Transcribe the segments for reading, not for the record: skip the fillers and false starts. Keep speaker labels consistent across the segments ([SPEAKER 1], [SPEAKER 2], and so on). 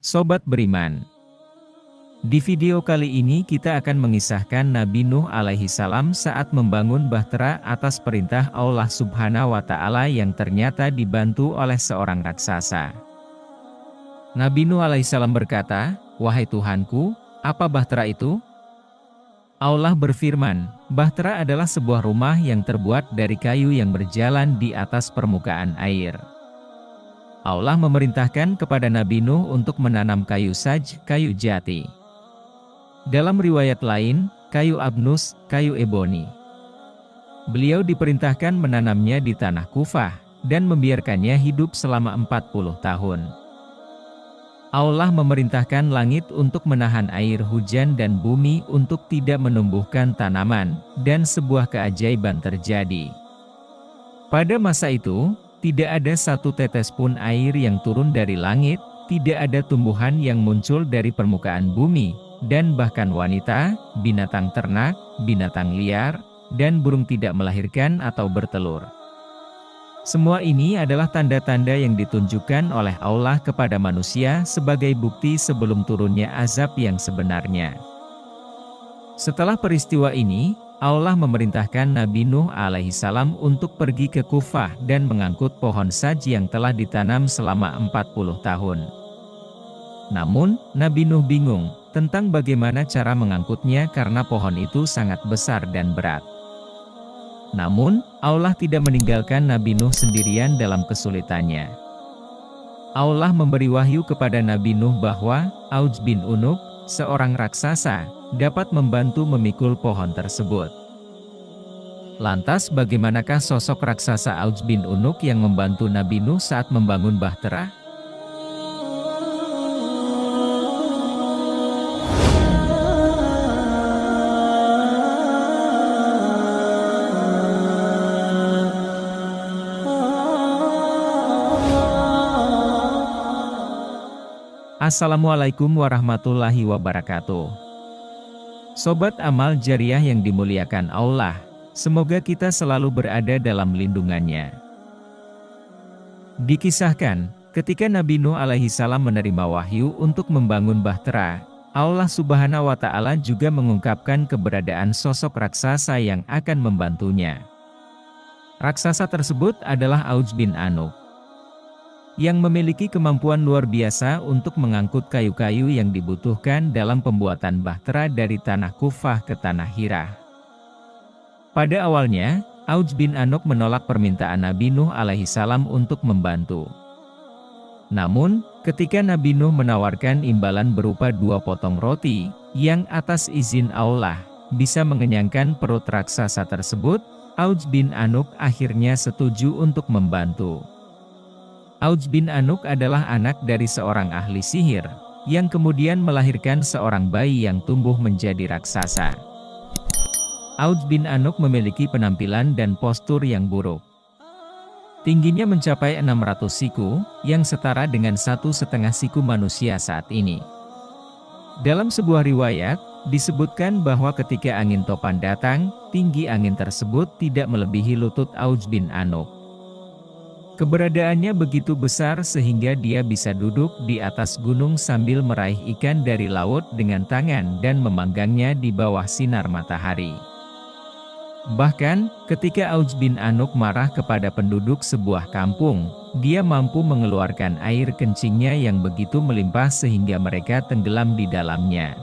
[SPEAKER 1] Sobat Beriman, di video kali ini kita akan mengisahkan Nabi Nuh alaihi salam saat membangun bahtera atas perintah Allah Subhanahu wa Ta'ala yang ternyata dibantu oleh seorang raksasa. Nabi Nuh alaihi salam berkata, "Wahai Tuhanku, apa bahtera itu?" Allah berfirman, bahtera adalah sebuah rumah yang terbuat dari kayu yang berjalan di atas permukaan air. Allah memerintahkan kepada Nabi Nuh untuk menanam kayu saj, kayu jati. Dalam riwayat lain, kayu abnus, kayu eboni. Beliau diperintahkan menanamnya di tanah Kufah, dan membiarkannya hidup selama 40 tahun. Allah memerintahkan langit untuk menahan air hujan dan bumi untuk tidak menumbuhkan tanaman, dan sebuah keajaiban terjadi. Pada masa itu, tidak ada satu tetes pun air yang turun dari langit, tidak ada tumbuhan yang muncul dari permukaan bumi, dan bahkan wanita, binatang ternak, binatang liar, dan burung tidak melahirkan atau bertelur. Semua ini adalah tanda-tanda yang ditunjukkan oleh Allah kepada manusia sebagai bukti sebelum turunnya azab yang sebenarnya. Setelah peristiwa ini, Allah memerintahkan Nabi Nuh alaihi salam untuk pergi ke Kufah dan mengangkut pohon saj yang telah ditanam selama 40 tahun. Namun, Nabi Nuh bingung tentang bagaimana cara mengangkutnya karena pohon itu sangat besar dan berat. Namun, Allah tidak meninggalkan Nabi Nuh sendirian dalam kesulitannya. Allah memberi wahyu kepada Nabi Nuh bahwa Auj bin Unuk, seorang raksasa, dapat membantu memikul pohon tersebut. Lantas bagaimanakah sosok raksasa Auj bin Unuk yang membantu Nabi Nuh saat membangun bahtera? Assalamualaikum warahmatullahi wabarakatuh. Sobat amal jariah yang dimuliakan Allah, semoga kita selalu berada dalam lindungannya. Dikisahkan, ketika Nabi Nuh alaihi salam menerima wahyu untuk membangun bahtera, Allah Subhanahu wa Ta'ala juga mengungkapkan keberadaan sosok raksasa yang akan membantunya. Raksasa tersebut adalah Auj bin Anuk, yang memiliki kemampuan luar biasa untuk mengangkut kayu-kayu yang dibutuhkan dalam pembuatan bahtera dari tanah Kufah ke tanah Hira. Pada awalnya, Auj bin Anuk menolak permintaan Nabi Nuh alaihi salam untuk membantu. Namun, ketika Nabi Nuh menawarkan imbalan berupa 2 potong roti, yang atas izin Allah, bisa mengenyangkan perut raksasa tersebut, Auj bin Anuk akhirnya setuju untuk membantu. Auj bin Anuk adalah anak dari seorang ahli sihir, yang kemudian melahirkan seorang bayi yang tumbuh menjadi raksasa. Auj bin Anuk memiliki penampilan dan postur yang buruk. Tingginya mencapai 600 siku, yang setara dengan 1,5 siku manusia saat ini. Dalam sebuah riwayat, disebutkan bahwa ketika angin topan datang, tinggi angin tersebut tidak melebihi lutut Auj bin Anuk. Keberadaannya begitu besar sehingga dia bisa duduk di atas gunung sambil meraih ikan dari laut dengan tangan dan memanggangnya di bawah sinar matahari. Bahkan, ketika Auj bin Anuk marah kepada penduduk sebuah kampung, dia mampu mengeluarkan air kencingnya yang begitu melimpah sehingga mereka tenggelam di dalamnya.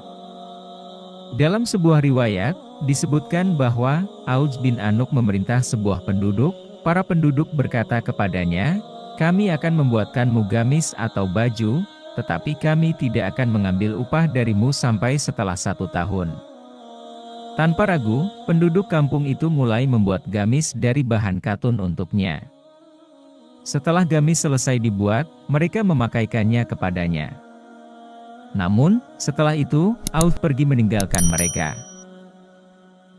[SPEAKER 1] Dalam sebuah riwayat, disebutkan bahwa Auj bin Anuk memerintah sebuah penduduk. Para penduduk berkata kepadanya, "Kami akan membuatkanmu gamis atau baju, tetapi kami tidak akan mengambil upah darimu sampai setelah 1 tahun." Tanpa ragu, penduduk kampung itu mulai membuat gamis dari bahan katun untuknya. Setelah gamis selesai dibuat, mereka memakaikannya kepadanya. Namun, setelah itu, Auj pergi meninggalkan mereka.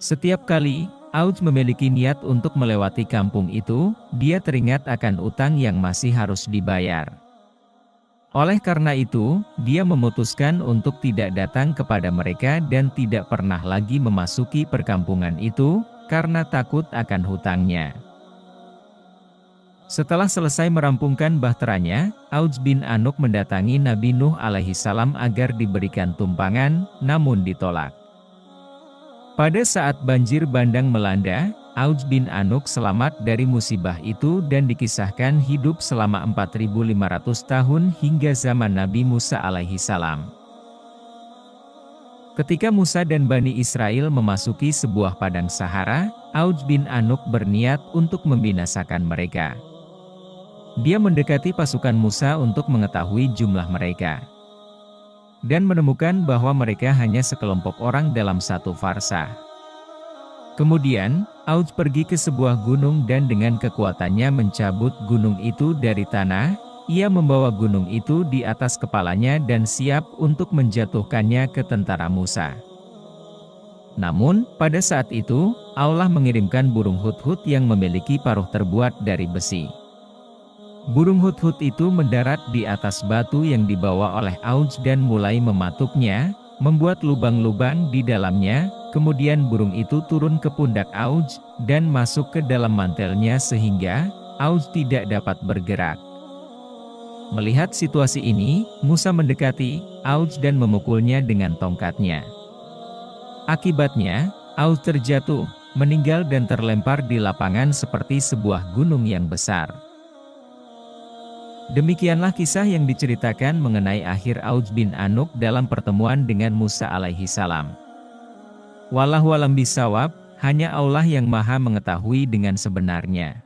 [SPEAKER 1] Setiap kali Auj memiliki niat untuk melewati kampung itu, dia teringat akan utang yang masih harus dibayar. Oleh karena itu, dia memutuskan untuk tidak datang kepada mereka dan tidak pernah lagi memasuki perkampungan itu, karena takut akan hutangnya. Setelah selesai merampungkan bahteranya, Auj bin Anuk mendatangi Nabi Nuh alaihi salam agar diberikan tumpangan, namun ditolak. Pada saat banjir bandang melanda, Auj bin Anuk selamat dari musibah itu dan dikisahkan hidup selama 4.500 tahun hingga zaman Nabi Musa alaihi salam. Ketika Musa dan Bani Israel memasuki sebuah padang Sahara, Auj bin Anuk berniat untuk membinasakan mereka. Dia mendekati pasukan Musa untuk mengetahui jumlah mereka. Dan menemukan bahwa mereka hanya sekelompok orang dalam satu farsa. Kemudian, Auj pergi ke sebuah gunung dan dengan kekuatannya mencabut gunung itu dari tanah. Ia membawa gunung itu di atas kepalanya dan siap untuk menjatuhkannya ke tentara Musa. Namun, pada saat itu, Allah mengirimkan burung hudhud yang memiliki paruh terbuat dari besi. Burung hudhud itu mendarat di atas batu yang dibawa oleh Auj dan mulai mematuknya, membuat lubang-lubang di dalamnya. Kemudian burung itu turun ke pundak Auj dan masuk ke dalam mantelnya sehingga Auj tidak dapat bergerak. Melihat situasi ini, Musa mendekati Auj dan memukulnya dengan tongkatnya. Akibatnya, Auj terjatuh, meninggal dan terlempar di lapangan seperti sebuah gunung yang besar. Demikianlah kisah yang diceritakan mengenai akhir Auj bin Anuk dalam pertemuan dengan Musa alaihi salam. Wallahu a'lam bishawab, hanya Allah yang maha mengetahui dengan sebenarnya.